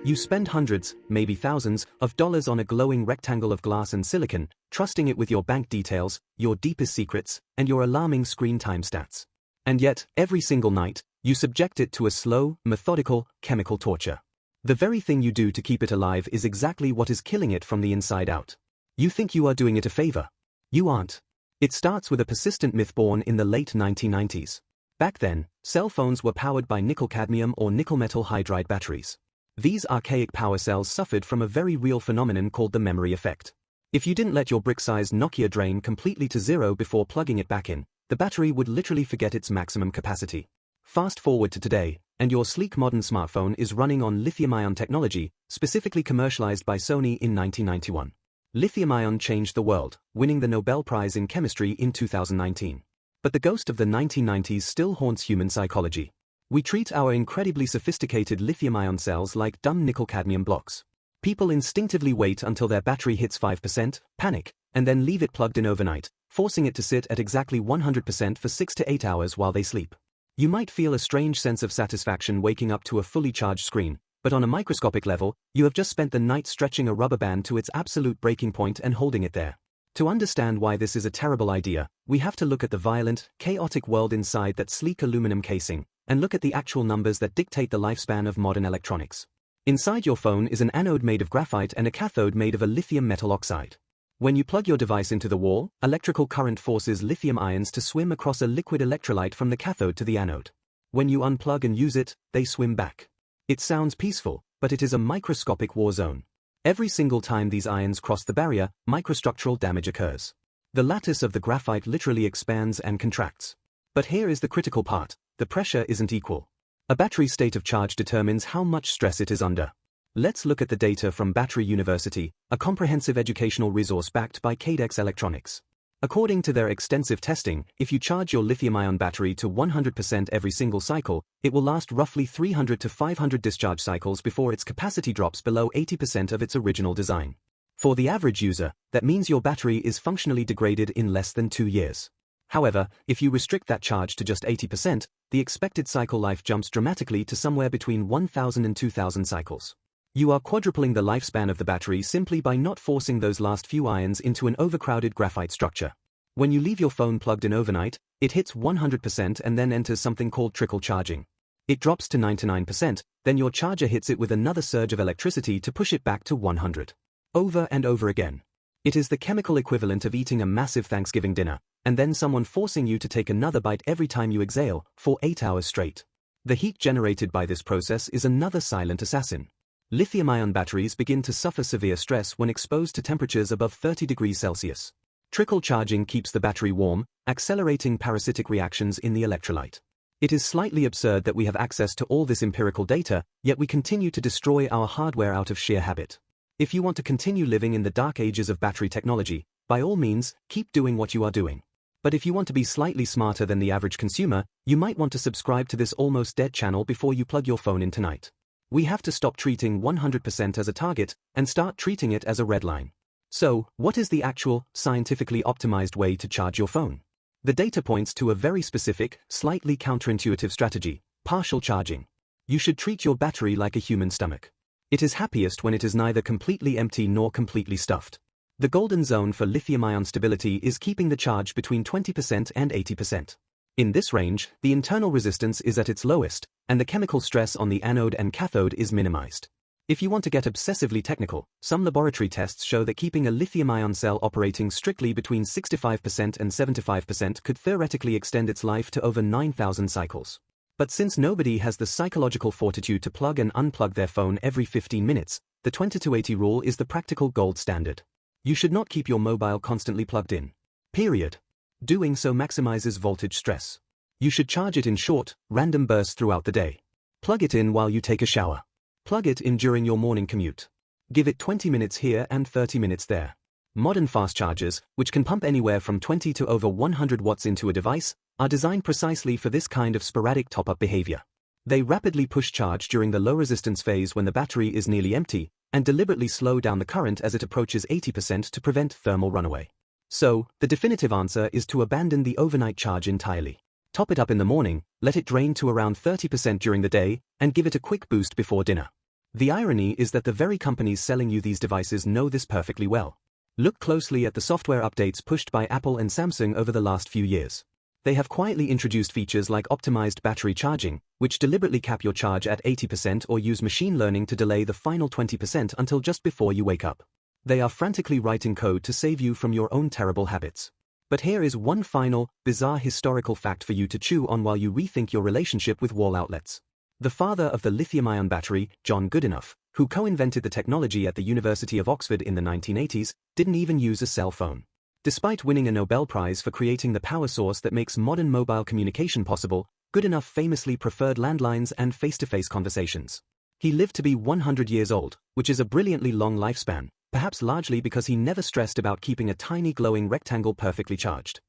You spend hundreds, maybe thousands, of dollars on a glowing rectangle of glass and silicon, trusting it with your bank details, your deepest secrets, and your alarming screen time stats. And yet, every single night, you subject it to a slow, methodical, chemical torture. The very thing you do to keep it alive is exactly what is killing it from the inside out. You think you are doing it a favor. You aren't. It starts with a persistent myth born in the late 1990s. Back then, cell phones were powered by nickel-cadmium or nickel-metal hydride batteries. These archaic power cells suffered from a very real phenomenon called the memory effect. If you didn't let your brick-sized Nokia drain completely to zero before plugging it back in, the battery would literally forget its maximum capacity. Fast forward to today, and your sleek modern smartphone is running on lithium-ion technology, specifically commercialized by Sony in 1991. Lithium-ion changed the world, winning the Nobel Prize in Chemistry in 2019. But the ghost of the 1990s still haunts human psychology. We treat our incredibly sophisticated lithium-ion cells like dumb nickel-cadmium blocks. People instinctively wait until their battery hits 5%, panic, and then leave it plugged in overnight, forcing it to sit at exactly 100% for 6 to 8 hours while they sleep. You might feel a strange sense of satisfaction waking up to a fully charged screen, but on a microscopic level, you have just spent the night stretching a rubber band to its absolute breaking point and holding it there. To understand why this is a terrible idea, we have to look at the violent, chaotic world inside that sleek aluminum casing, and look at the actual numbers that dictate the lifespan of modern electronics. Inside your phone is an anode made of graphite and a cathode made of a lithium metal oxide. When you plug your device into the wall, electrical current forces lithium ions to swim across a liquid electrolyte from the cathode to the anode. When you unplug and use it, they swim back. It sounds peaceful, but it is a microscopic war zone. Every single time these ions cross the barrier, microstructural damage occurs. The lattice of the graphite literally expands and contracts. But here is the critical part. The pressure isn't equal. A battery's state of charge determines how much stress it is under. Let's look at the data from Battery University, a comprehensive educational resource backed by Cadex Electronics. According to their extensive testing, if you charge your lithium-ion battery to 100% every single cycle, it will last roughly 300 to 500 discharge cycles before its capacity drops below 80% of its original design. For the average user, that means your battery is functionally degraded in less than 2 years. However, if you restrict that charge to just 80%, the expected cycle life jumps dramatically to somewhere between 1,000 and 2,000 cycles. You are quadrupling the lifespan of the battery simply by not forcing those last few ions into an overcrowded graphite structure. When you leave your phone plugged in overnight, it hits 100% and then enters something called trickle charging. It drops to 99%, then your charger hits it with another surge of electricity to push it back to 100. Over and over again. It is the chemical equivalent of eating a massive Thanksgiving dinner, and then someone forcing you to take another bite every time you exhale, for 8 hours straight. The heat generated by this process is another silent assassin. Lithium-ion batteries begin to suffer severe stress when exposed to temperatures above 30 degrees Celsius. Trickle charging keeps the battery warm, accelerating parasitic reactions in the electrolyte. It is slightly absurd that we have access to all this empirical data, yet we continue to destroy our hardware out of sheer habit. If you want to continue living in the dark ages of battery technology, by all means, keep doing what you are doing. But if you want to be slightly smarter than the average consumer, you might want to subscribe to this almost dead channel before you plug your phone in tonight. We have to stop treating 100% as a target and start treating it as a red line. So, what is the actual, scientifically optimized way to charge your phone? The data points to a very specific, slightly counterintuitive strategy: partial charging. You should treat your battery like a human stomach. It is happiest when it is neither completely empty nor completely stuffed. The golden zone for lithium-ion stability is keeping the charge between 20% and 80%. In this range, the internal resistance is at its lowest, and the chemical stress on the anode and cathode is minimized. If you want to get obsessively technical, some laboratory tests show that keeping a lithium-ion cell operating strictly between 65% and 75% could theoretically extend its life to over 9,000 cycles. But since nobody has the psychological fortitude to plug and unplug their phone every 15 minutes, the 20-80 rule is the practical gold standard. You should not keep your mobile constantly plugged in. Period. Doing so maximizes voltage stress. You should charge it in short, random bursts throughout the day. Plug it in while you take a shower. Plug it in during your morning commute. Give it 20 minutes here and 30 minutes there. Modern fast chargers, which can pump anywhere from 20 to over 100 watts into a device, are designed precisely for this kind of sporadic top-up behavior. They rapidly push charge during the low-resistance phase when the battery is nearly empty, and deliberately slow down the current as it approaches 80% to prevent thermal runaway. So, the definitive answer is to abandon the overnight charge entirely. Top it up in the morning, let it drain to around 30% during the day, and give it a quick boost before dinner. The irony is that the very companies selling you these devices know this perfectly well. Look closely at the software updates pushed by Apple and Samsung over the last few years. They have quietly introduced features like optimized battery charging, which deliberately cap your charge at 80% or use machine learning to delay the final 20% until just before you wake up. They are frantically writing code to save you from your own terrible habits. But here is one final, bizarre historical fact for you to chew on while you rethink your relationship with wall outlets. The father of the lithium-ion battery, John Goodenough, who co-invented the technology at the University of Oxford in the 1980s, didn't even use a cell phone. Despite winning a Nobel Prize for creating the power source that makes modern mobile communication possible, Goodenough famously preferred landlines and face-to-face conversations. He lived to be 100 years old, which is a brilliantly long lifespan, perhaps largely because he never stressed about keeping a tiny glowing rectangle perfectly charged.